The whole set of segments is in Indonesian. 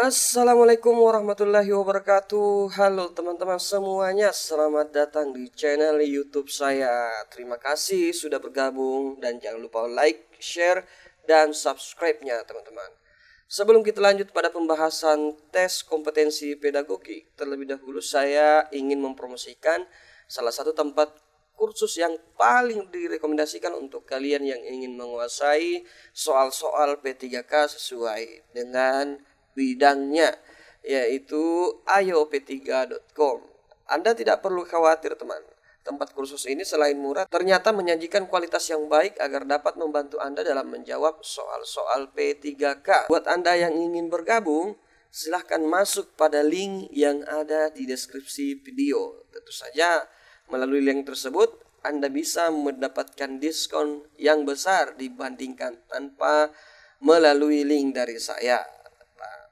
Assalamualaikum warahmatullahi wabarakatuh. Halo teman-teman semuanya, selamat datang di channel YouTube saya. Terima kasih sudah bergabung dan jangan lupa like, share, dan subscribe-nya teman-teman. Sebelum kita lanjut pada pembahasan tes kompetensi pedagogi, terlebih dahulu saya ingin mempromosikan salah satu tempat kursus yang paling direkomendasikan untuk kalian yang ingin menguasai soal-soal P3K sesuai dengan bidangnya, yaitu ayop3.com. Anda tidak perlu khawatir teman. Tempat kursus ini selain murah, ternyata menyajikan kualitas yang baik agar dapat membantu Anda dalam menjawab soal-soal P3K. Buat Anda yang ingin bergabung, silahkan masuk pada link yang ada di deskripsi video. Tentu saja melalui link tersebut Anda bisa mendapatkan diskon yang besar dibandingkan tanpa melalui link dari saya.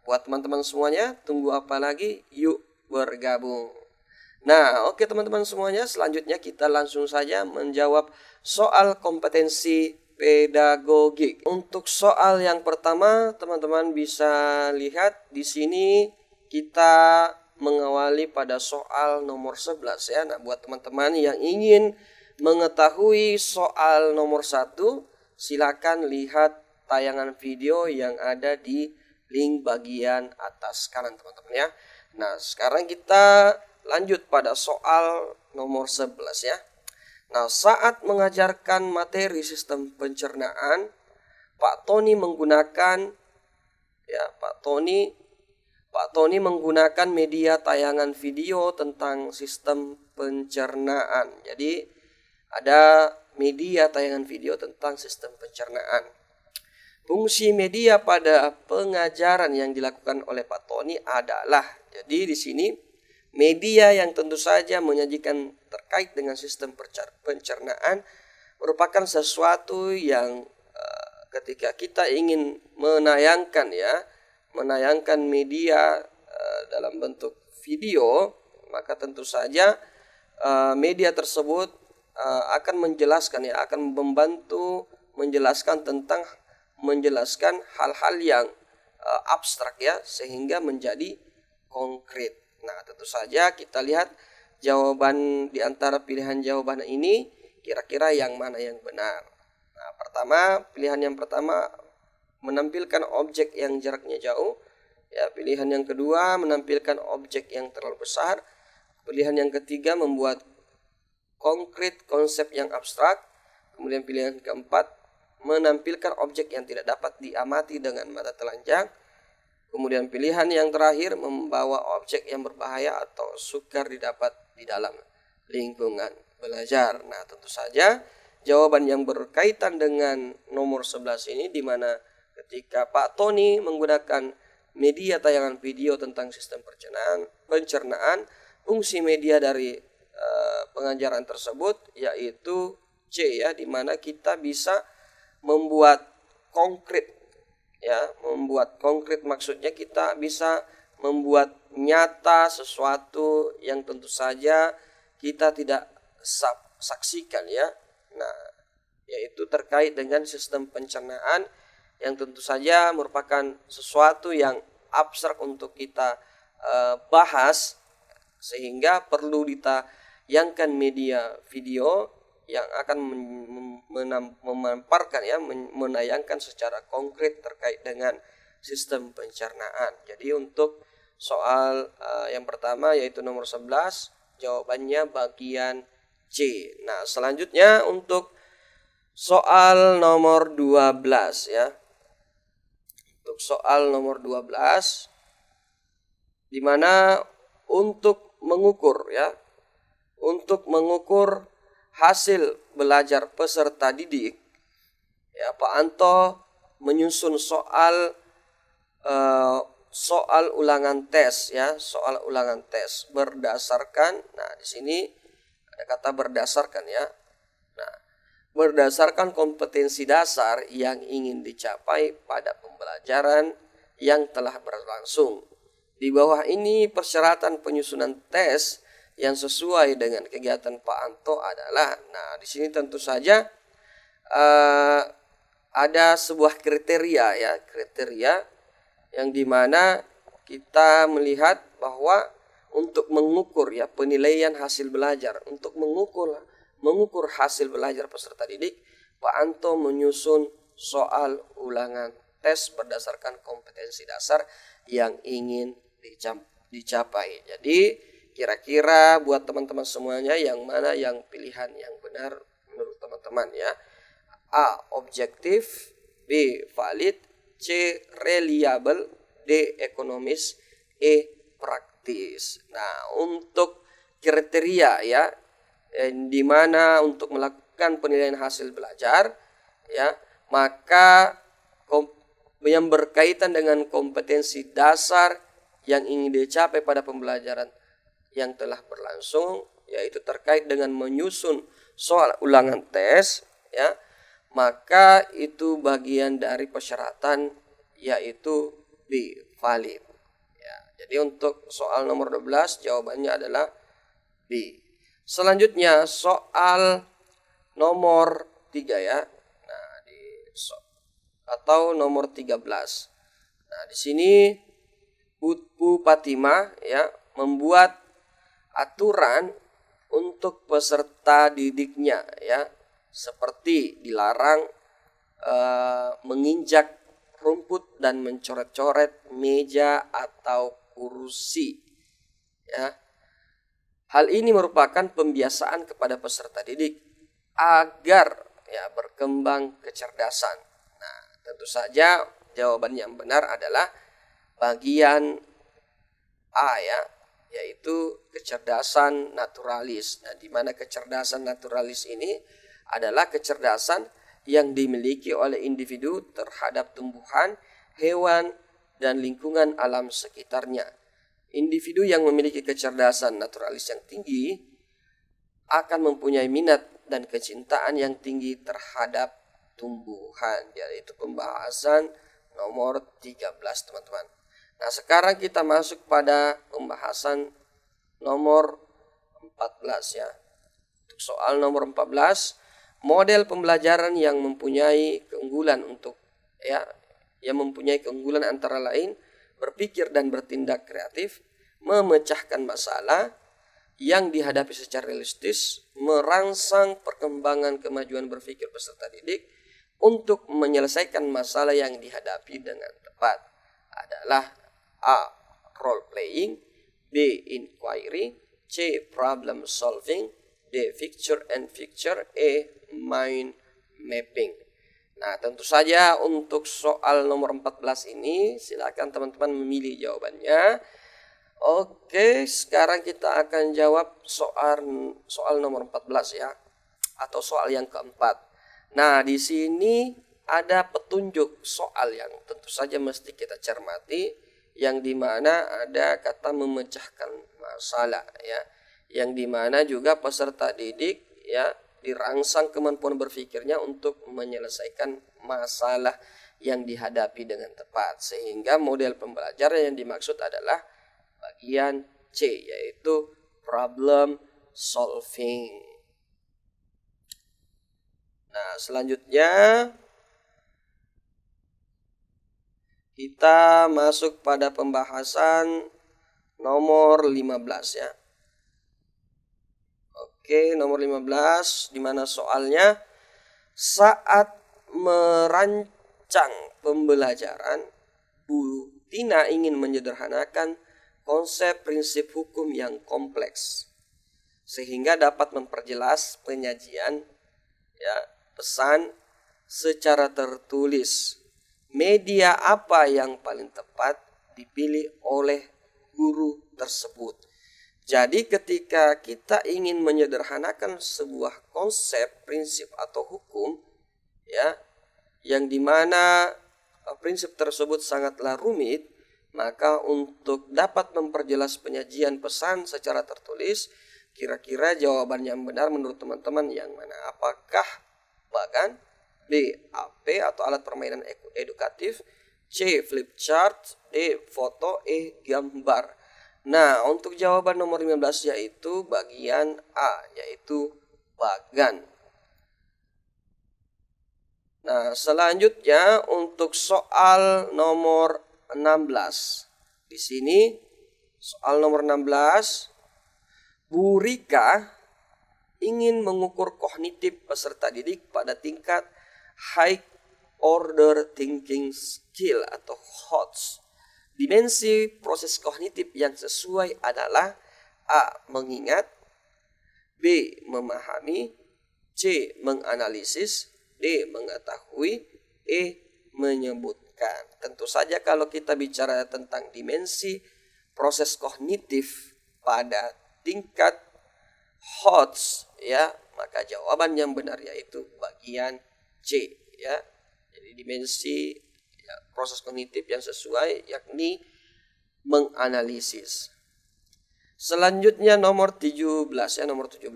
Buat teman-teman semuanya, tunggu apa lagi? Yuk bergabung. Nah, oke teman-teman semuanya, selanjutnya kita langsung saja menjawab soal kompetensi pedagogik. Untuk soal yang pertama, teman-teman bisa lihat di sini kita mengawali pada soal nomor 11 ya. Nah, buat teman-teman yang ingin mengetahui soal nomor 1, silakan lihat tayangan video yang ada di link bagian atas kanan teman-teman ya. Nah, sekarang kita lanjut pada soal nomor 11 ya. Nah, saat mengajarkan materi sistem pencernaan, Pak Tony menggunakan media tayangan video tentang sistem pencernaan. Jadi ada media tayangan video tentang sistem pencernaan. Fungsi media pada pengajaran yang dilakukan oleh Pak Tony adalah, jadi di sini media yang tentu saja menyajikan terkait dengan sistem pencernaan merupakan sesuatu yang ketika kita ingin menayangkan media dalam bentuk video, maka tentu saja media tersebut akan membantu menjelaskan hal-hal yang abstrak ya, sehingga menjadi konkret. Nah, tentu saja kita lihat jawaban di antara pilihan jawaban ini, kira-kira yang mana yang benar. Nah, pilihan yang pertama menampilkan objek yang jaraknya jauh. Ya, pilihan yang kedua menampilkan objek yang terlalu besar. Pilihan yang ketiga membuat konkret konsep yang abstrak. Kemudian pilihan keempat menampilkan objek yang tidak dapat diamati dengan mata telanjang. Kemudian pilihan yang terakhir membawa objek yang berbahaya atau sukar didapat di dalam lingkungan belajar. Nah, tentu saja jawaban yang berkaitan dengan nomor 11 ini, di mana ketika Pak Tony menggunakan media tayangan video tentang sistem pencernaan, fungsi media dari pengajaran tersebut yaitu C ya, di mana kita bisa membuat konkret maksudnya kita bisa membuat nyata sesuatu yang tentu saja kita tidak saksikan ya. Nah, yaitu terkait dengan sistem pencernaan yang tentu saja merupakan sesuatu yang abstrak untuk kita bahas, sehingga perlu ditayangkan media video yang akan menayangkan secara konkret terkait dengan sistem pencernaan. Jadi untuk soal yang pertama yaitu nomor 11, jawabannya bagian C. Nah, selanjutnya untuk soal nomor 12 ya. Untuk soal nomor 12, di mana untuk mengukur hasil belajar peserta didik ya, Pak Anto menyusun soal ulangan tes berdasarkan, nah di sini ada kata berdasarkan ya. Nah, berdasarkan kompetensi dasar yang ingin dicapai pada pembelajaran yang telah berlangsung. Di bawah ini persyaratan penyusunan tes yang sesuai dengan kegiatan Pak Anto adalah, nah di sini tentu saja ada sebuah kriteria yang dimana kita melihat bahwa untuk mengukur ya penilaian hasil belajar, untuk mengukur hasil belajar peserta didik, Pak Anto menyusun soal ulangan tes berdasarkan kompetensi dasar yang ingin dicapai. Jadi kira-kira buat teman-teman semuanya yang mana yang pilihan yang benar menurut teman-teman ya? A. Objektif, B. Valid, C. Reliable, D. Ekonomis, E. Praktis. Nah, untuk kriteria ya, di mana untuk melakukan penilaian hasil belajar ya, maka yang berkaitan dengan kompetensi dasar yang ingin dicapai pada pembelajaran yang telah berlangsung, yaitu terkait dengan menyusun soal ulangan tes ya, maka itu bagian dari persyaratan, yaitu B. Valid ya. Jadi untuk soal nomor 12 jawabannya adalah B. Selanjutnya soal nomor 3 ya. Nah, atau nomor 13. Nah, di sini Bu Fatimah ya membuat aturan untuk peserta didiknya ya, seperti dilarang menginjak rumput dan mencoret-coret meja atau kursi ya. Hal ini merupakan pembiasaan kepada peserta didik agar ya berkembang kecerdasan. Nah, tentu saja jawaban yang benar adalah bagian A ya, yaitu kecerdasan naturalis. Nah, di mana kecerdasan naturalis ini adalah kecerdasan yang dimiliki oleh individu terhadap tumbuhan, hewan, dan lingkungan alam sekitarnya. Individu yang memiliki kecerdasan naturalis yang tinggi akan mempunyai minat dan kecintaan yang tinggi terhadap tumbuhan. Yaitu pembahasan nomor 13 teman-teman. Nah, sekarang kita masuk pada pembahasan nomor 14 ya. Untuk soal nomor 14, model pembelajaran yang mempunyai keunggulan yang mempunyai keunggulan antara lain berpikir dan bertindak kreatif, memecahkan masalah yang dihadapi secara realistis, merangsang perkembangan kemajuan berpikir peserta didik untuk menyelesaikan masalah yang dihadapi dengan tepat adalah A. Role playing, B. Inquiry, C. Problem solving, D. Picture and picture, E. Mind mapping. Nah, tentu saja untuk soal nomor 14 ini silakan teman-teman memilih jawabannya. Oke, sekarang kita akan jawab soal nomor 14 ya, atau soal yang keempat. Nah, di sini ada petunjuk soal yang tentu saja mesti kita cermati, yang dimana ada kata memecahkan masalah ya, yang dimana juga peserta didik ya dirangsang kemampuan berpikirnya untuk menyelesaikan masalah yang dihadapi dengan tepat, sehingga model pembelajaran yang dimaksud adalah bagian C, yaitu problem solving. Nah, selanjutnya kita masuk pada pembahasan nomor 15 ya. Oke, nomor 15 di mana soalnya saat merancang pembelajaran, Bu Tina ingin menyederhanakan konsep prinsip hukum yang kompleks sehingga dapat memperjelas penyajian ya pesan secara tertulis. Media apa yang paling tepat dipilih oleh guru tersebut. Jadi ketika kita ingin menyederhanakan sebuah konsep, prinsip atau hukum ya, yang dimana prinsip tersebut sangatlah rumit, maka untuk dapat memperjelas penyajian pesan secara tertulis, kira-kira jawaban yang benar menurut teman-teman yang mana? Apakah bagan, B. AP atau alat permainan edukatif, C. Flip chart, D. Foto, E. Gambar. Nah, untuk jawaban nomor 15 yaitu bagian A, yaitu bagan. Nah, selanjutnya untuk soal nomor 16. Di sini soal nomor 16, Bu Rika ingin mengukur kognitif peserta didik pada tingkat high order thinking skill atau HOTS. Dimensi proses kognitif yang sesuai adalah A. Mengingat, B. Memahami, C. Menganalisis, D. Mengetahui, E. Menyebutkan. Tentu saja kalau kita bicara tentang dimensi proses kognitif pada tingkat HOTS, ya, maka jawaban yang benar yaitu bagian C, ya. Jadi dimensi ya, proses kognitif yang sesuai yakni menganalisis. Selanjutnya nomor 17, ya, nomor 17.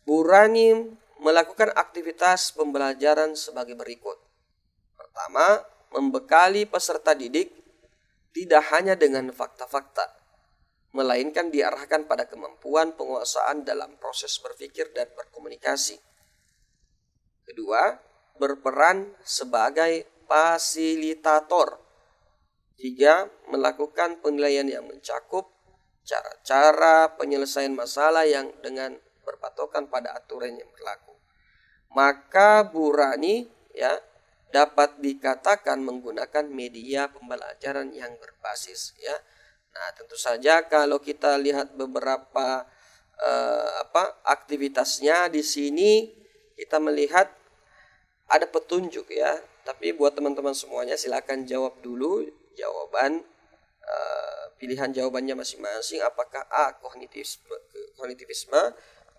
Bu Rani melakukan aktivitas pembelajaran sebagai berikut. Pertama, membekali peserta didik tidak hanya dengan fakta-fakta, melainkan diarahkan pada kemampuan penguasaan dalam proses berpikir dan berkomunikasi. Kedua, berperan sebagai fasilitator. Tiga, melakukan penilaian yang mencakup cara-cara penyelesaian masalah yang dengan berpatokan pada aturan yang berlaku. Maka Bu Rani, ya, dapat dikatakan menggunakan media pembelajaran yang berbasis, ya. Nah, tentu saja kalau kita lihat beberapa aktivitasnya di sini kita melihat ada petunjuk, ya. Tapi buat teman-teman semuanya silakan jawab dulu jawaban pilihan jawabannya masing-masing, apakah A. kognitivisme,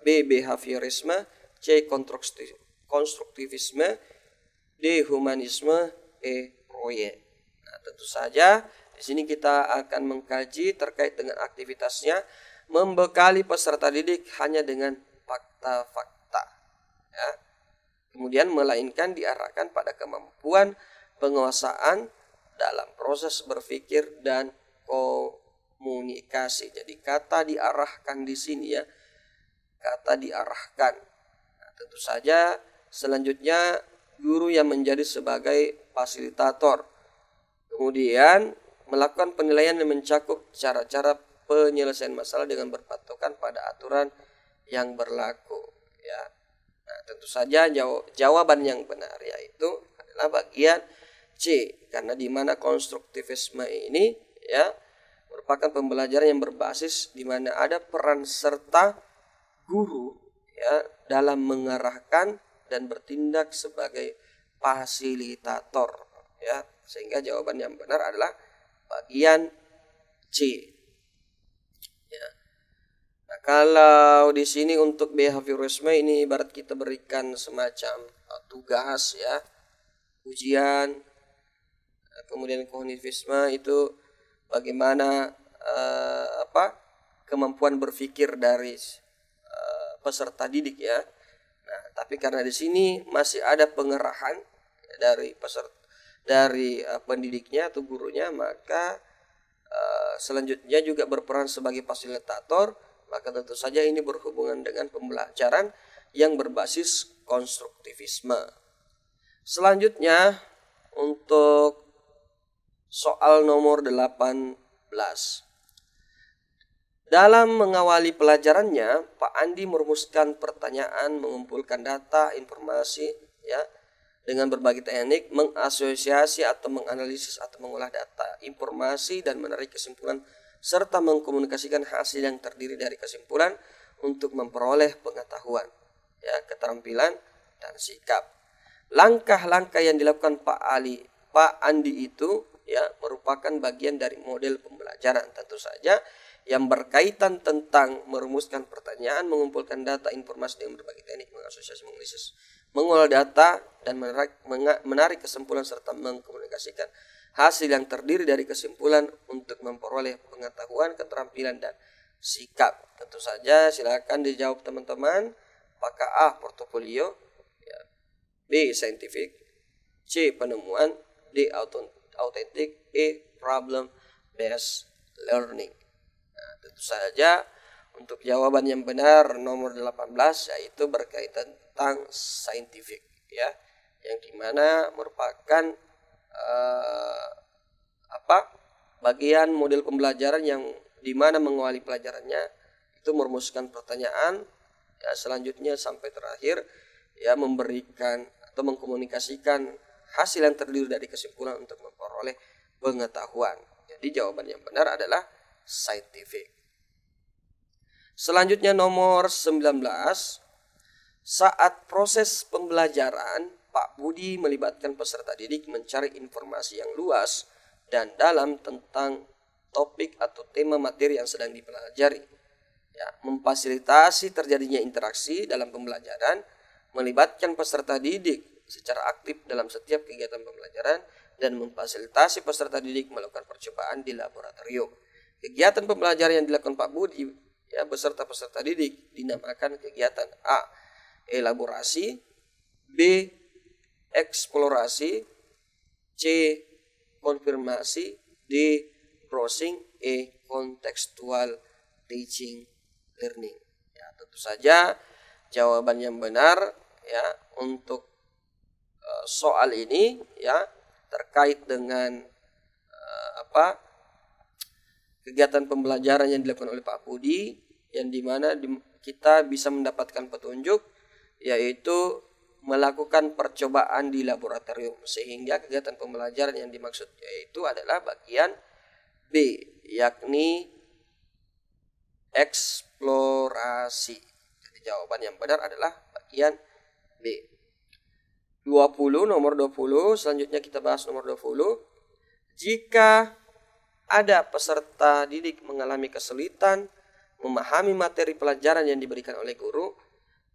B. behaviorisme, C. konstruktivisme, D. humanisme, E. proyek. Nah, tentu saja di sini kita akan mengkaji terkait dengan aktivitasnya, membekali peserta didik hanya dengan fakta-fakta, ya. Kemudian melainkan diarahkan pada kemampuan penguasaan dalam proses berpikir dan komunikasi. Jadi kata diarahkan di sini, ya, kata diarahkan. Nah, tentu saja selanjutnya guru yang menjadi sebagai fasilitator. Kemudian melakukan penilaian yang mencakup cara-cara penyelesaian masalah dengan berpatokan pada aturan yang berlaku, ya. Nah, tentu saja jawaban yang benar yaitu adalah bagian C, karena di mana konstruktivisme ini, ya, merupakan pembelajaran yang berbasis di mana ada peran serta guru, ya, dalam mengarahkan dan bertindak sebagai fasilitator, ya, sehingga jawaban yang benar adalah bagian C, ya. Nah, kalau di sini untuk behaviorisme ini ibarat kita berikan semacam tugas, ya, ujian. Kemudian kognitivisme itu bagaimana kemampuan berpikir dari peserta didik, ya. Nah, tapi karena di sini masih ada pengerahan dari pendidiknya atau gurunya, maka selanjutnya juga berperan sebagai fasilitator, maka tentu saja ini berhubungan dengan pembelajaran yang berbasis konstruktivisme. Selanjutnya untuk soal nomor 18. Dalam mengawali pelajarannya, Pak Andi merumuskan pertanyaan, mengumpulkan data, informasi, ya, dengan berbagai teknik, mengasosiasi atau menganalisis atau mengolah data, informasi dan menarik kesimpulan serta mengkomunikasikan hasil yang terdiri dari kesimpulan untuk memperoleh pengetahuan, ya, keterampilan dan sikap. Langkah-langkah yang dilakukan Pak Andi itu, ya, merupakan bagian dari model pembelajaran, tentu saja yang berkaitan tentang merumuskan pertanyaan, mengumpulkan data, informasi dengan berbagai teknik, mengasosiasi, menganalisis, mengolah data dan menarik kesimpulan serta mengkomunikasikan hasil yang terdiri dari kesimpulan untuk memperoleh pengetahuan, keterampilan dan sikap. Tentu saja silakan dijawab teman-teman. Apakah A. portofolio, ya, B. scientific, C. penemuan, D. autentik, E. problem based learning. Nah, tentu saja untuk jawaban yang benar nomor 18 yaitu berkaitan tentang scientific, ya, yang dimana merupakan bagian model pembelajaran yang dimana mengawali pelajarannya itu merumuskan pertanyaan, ya selanjutnya sampai terakhir ya memberikan atau mengkomunikasikan hasil yang terdiri dari kesimpulan untuk memperoleh pengetahuan. Jadi jawaban yang benar adalah scientific. Selanjutnya nomor 19. Saat proses pembelajaran, Pak Budi melibatkan peserta didik mencari informasi yang luas dan dalam tentang topik atau tema materi yang sedang dipelajari. Ya, memfasilitasi terjadinya interaksi dalam pembelajaran, melibatkan peserta didik secara aktif dalam setiap kegiatan pembelajaran, dan memfasilitasi peserta didik melakukan percobaan di laboratorium. Kegiatan pembelajaran yang dilakukan Pak Budi ya beserta peserta didik dinamakan kegiatan A. Elaborasi, B. Eksplorasi, C. Konfirmasi, D. Browsing, E. Contextual teaching learning. Ya, tentu saja jawaban yang benar ya untuk soal ini ya terkait dengan kegiatan pembelajaran yang dilakukan oleh Pak Budi, yang dimana kita bisa mendapatkan petunjuk yaitu melakukan percobaan di laboratorium, sehingga kegiatan pembelajaran yang dimaksud yaitu adalah bagian B, yakni eksplorasi. Jadi jawaban yang benar adalah bagian B. 20, nomor 20, selanjutnya kita bahas nomor 20. Jika ada peserta didik mengalami kesulitan memahami materi pelajaran yang diberikan oleh guru,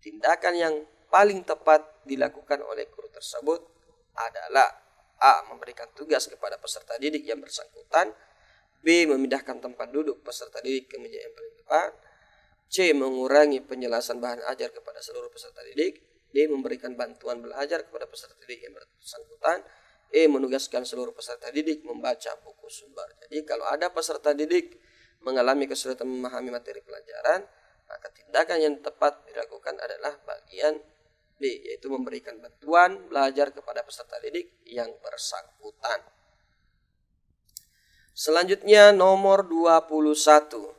tindakan yang paling tepat dilakukan oleh guru tersebut adalah A. Memberikan tugas kepada peserta didik yang bersangkutan, B. Memindahkan tempat duduk peserta didik ke meja yang paling depan, C. Mengurangi penjelasan bahan ajar kepada seluruh peserta didik, D. Memberikan bantuan belajar kepada peserta didik yang bersangkutan, E. Menugaskan seluruh peserta didik membaca buku sumber. Jadi kalau ada peserta didik mengalami kesulitan memahami materi pelajaran, maka tindakan yang tepat dilakukan adalah bagian B, yaitu memberikan bantuan belajar kepada peserta didik yang bersangkutan. Selanjutnya nomor 21.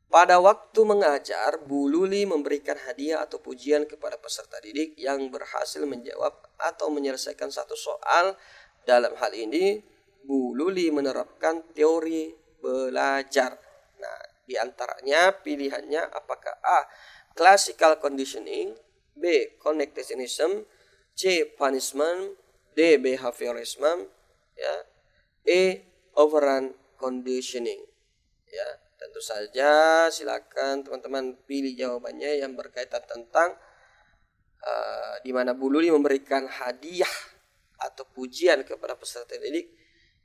Pada waktu mengajar, Bu Luli memberikan hadiah atau pujian kepada peserta didik yang berhasil menjawab atau menyelesaikan satu soal. Dalam hal ini, Bu Luli menerapkan teori belajar. Nah, di antaranya pilihannya apakah A. Classical conditioning, B. Connectionism, C. Punishment, D. Behaviorism, ya, E. Operant conditioning. Ya, tentu saja silakan teman-teman pilih jawabannya yang berkaitan tentang di mana Bu Luli memberikan hadiah atau pujian kepada peserta didik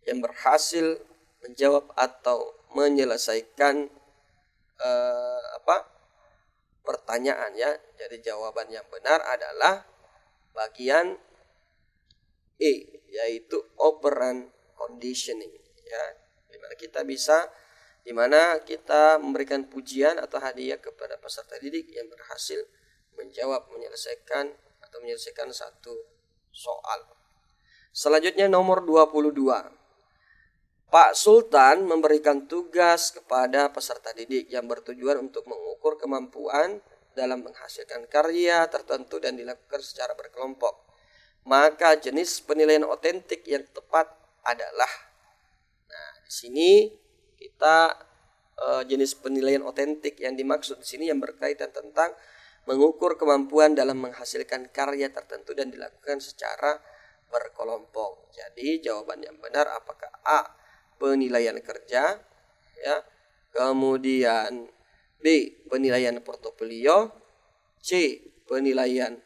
yang berhasil menjawab atau menyelesaikan pertanyaan ya. Jadi jawaban yang benar adalah bagian E, yaitu operant conditioning ya. Dimana kita memberikan pujian atau hadiah kepada peserta didik yang berhasil menjawab, menyelesaikan satu soal. Selanjutnya nomor 22. Pak Sultan memberikan tugas kepada peserta didik yang bertujuan untuk mengukur kemampuan dalam menghasilkan karya tertentu dan dilakukan secara berkelompok. Maka jenis penilaian otentik yang tepat adalah, nah di sini kita jenis penilaian otentik yang dimaksud di sini yang berkaitan tentang mengukur kemampuan dalam menghasilkan karya tertentu dan dilakukan secara berkelompok. Jadi jawaban yang benar apakah A. penilaian kerja ya, kemudian B. penilaian portofolio, C. penilaian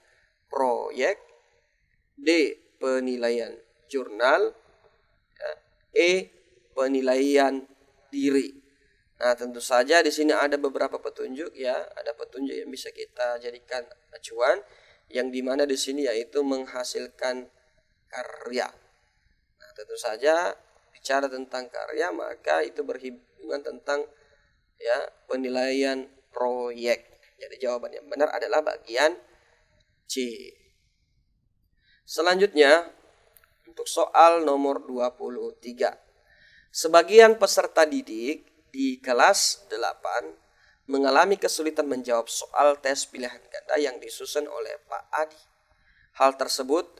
proyek, D. penilaian jurnal, ya, E. penilaian diri. Nah, tentu saja di sini ada beberapa petunjuk ya, ada petunjuk yang bisa kita jadikan acuan, yang dimana di sini yaitu menghasilkan karya. Nah, tentu saja bicara tentang karya maka itu berhubungan tentang ya penilaian proyek. Jadi jawaban yang benar adalah bagian C. Selanjutnya untuk soal nomor 23. Sebagian peserta didik di kelas 8 mengalami kesulitan menjawab soal tes pilihan ganda yang disusun oleh Pak Adi. Hal tersebut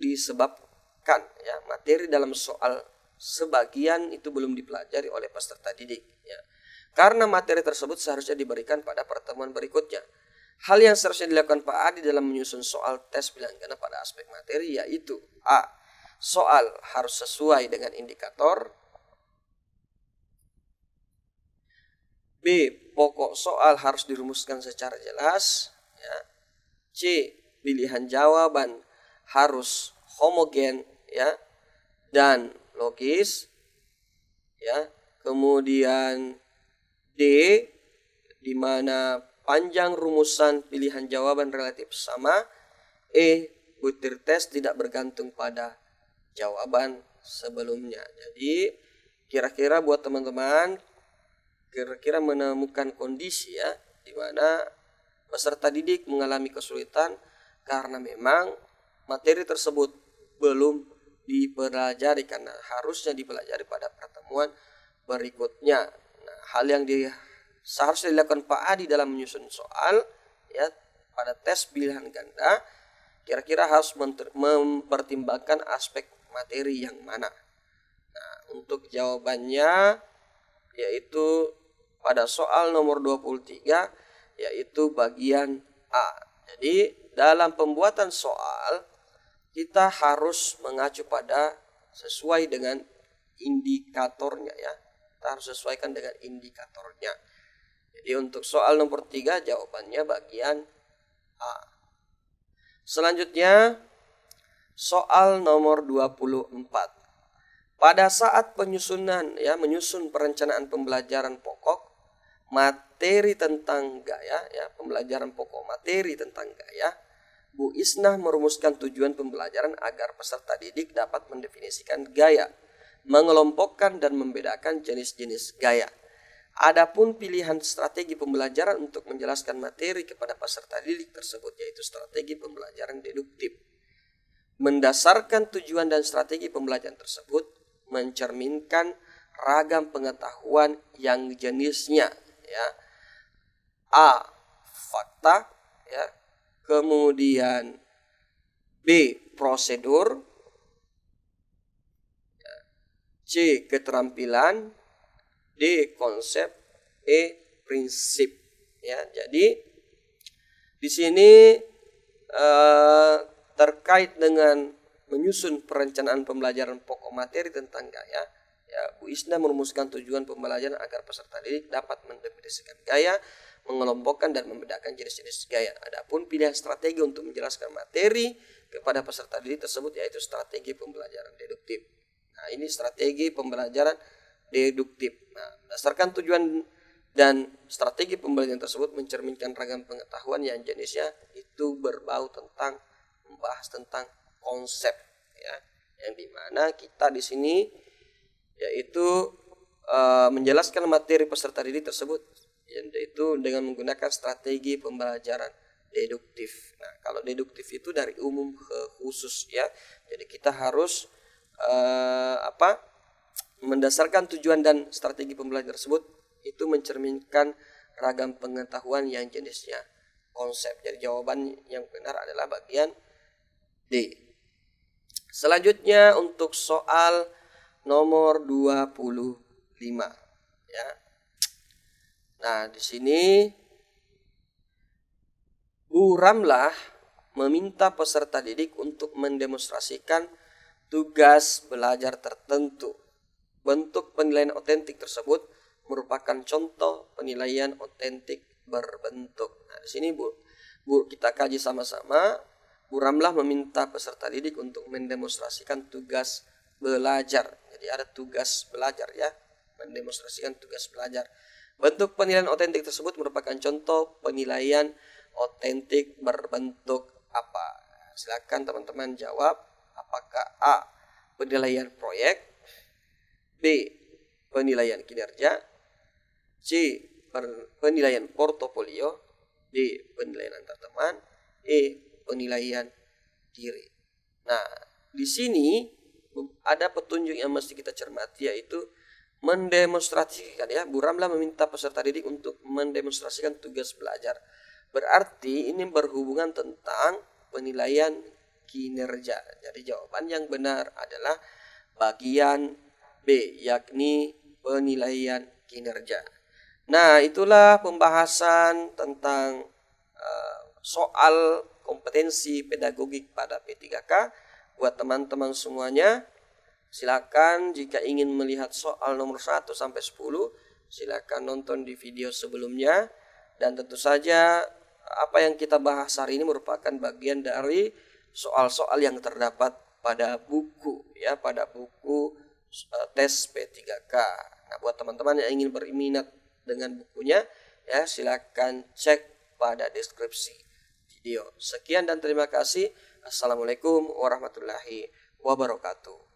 disebabkan materi dalam soal sebagian itu belum dipelajari oleh peserta didik Karena materi tersebut seharusnya diberikan pada pertemuan berikutnya. Hal yang seharusnya dilakukan Pak Adi dalam menyusun soal tes pilihan ganda pada aspek materi yaitu A. Soal harus sesuai dengan indikator. B. Pokok soal harus dirumuskan secara jelas. C. Pilihan jawaban harus homogen dan logis. Kemudian D. Di mana panjang rumusan pilihan jawaban relatif sama. E. Butir tes tidak bergantung pada jawaban sebelumnya. Jadi kira-kira buat teman-teman menemukan kondisi di mana peserta didik mengalami kesulitan karena memang materi tersebut belum dipelajari karena harusnya dipelajari pada pertemuan berikutnya. Nah, hal yang seharusnya dilakukan Pak Adi dalam menyusun soal pada tes pilihan ganda kira-kira harus mempertimbangkan aspek materi yang mana. Nah, untuk jawabannya yaitu pada soal nomor 23 yaitu bagian A. Jadi dalam pembuatan soal kita harus mengacu pada sesuai dengan indikatornya Kita harus sesuaikan dengan indikatornya. Jadi untuk soal nomor 3 jawabannya bagian A. Selanjutnya soal nomor 24. Pada saat menyusun perencanaan pembelajaran pokok materi tentang gaya pembelajaran pokok materi tentang gaya, Bu Isnah merumuskan tujuan pembelajaran agar peserta didik dapat mendefinisikan gaya, mengelompokkan dan membedakan jenis-jenis gaya. Adapun pilihan strategi pembelajaran untuk menjelaskan materi kepada peserta didik tersebut yaitu strategi pembelajaran deduktif. Mendasarkan tujuan dan strategi pembelajaran tersebut mencerminkan ragam pengetahuan yang jenisnya A. Fakta kemudian B. Prosedur, C. Keterampilan, D. Konsep, E. Prinsip. Jadi di sini terkait dengan menyusun perencanaan pembelajaran pokok materi tentang gaya, Bu Isnah merumuskan tujuan pembelajaran agar peserta didik dapat mendefinisikan gaya, mengelompokkan dan membedakan jenis-jenis gaya. Adapun pilihan strategi untuk menjelaskan materi kepada peserta didik tersebut yaitu strategi pembelajaran deduktif. Nah, ini strategi pembelajaran deduktif. Nah, berdasarkan tujuan dan strategi pembelajaran tersebut mencerminkan ragam pengetahuan yang jenisnya itu berbau tentang membahas tentang konsep yang dimana kita di sini yaitu menjelaskan materi peserta didik tersebut yaitu dengan menggunakan strategi pembelajaran deduktif. Nah, kalau deduktif itu dari umum ke khusus Jadi kita harus mendasarkan tujuan dan strategi pembelajaran tersebut itu mencerminkan ragam pengetahuan yang jenisnya konsep. Jadi jawaban yang benar adalah bagian D. Selanjutnya untuk soal nomor 25 Nah, di sini Bu Ramlah meminta peserta didik untuk mendemonstrasikan tugas belajar tertentu. Bentuk penilaian otentik tersebut merupakan contoh penilaian otentik berbentuk. Nah, di sini Bu kita kaji sama-sama. Bu Ramlah meminta peserta didik untuk mendemonstrasikan tugas belajar. Jadi ada tugas belajar mendemonstrasikan tugas belajar. Bentuk penilaian otentik tersebut merupakan contoh penilaian otentik berbentuk apa? Silakan teman-teman jawab. Apakah A. penilaian proyek, B. penilaian kinerja, C. penilaian portofolio, D. penilaian antar teman, E. penilaian diri. Nah, di sini ada petunjuk yang mesti kita cermati, yaitu mendemonstrasikan, ya. Bu Ramlah meminta peserta didik untuk mendemonstrasikan tugas belajar. Berarti ini berhubungan tentang penilaian kinerja. Jadi jawaban yang benar adalah bagian B, yakni penilaian kinerja. Nah, itulah pembahasan tentang soal kompetensi pedagogik pada P3K. Buat teman-teman semuanya, silakan jika ingin melihat soal nomor 1 sampai 10, silakan nonton di video sebelumnya. Dan tentu saja apa yang kita bahas hari ini merupakan bagian dari soal-soal yang terdapat pada buku, ya, pada buku tes P3K. Nah, buat teman-teman yang ingin berminat dengan bukunya, ya, silakan cek pada deskripsi video. Sekian dan terima kasih. Assalamualaikum warahmatullahi wabarakatuh.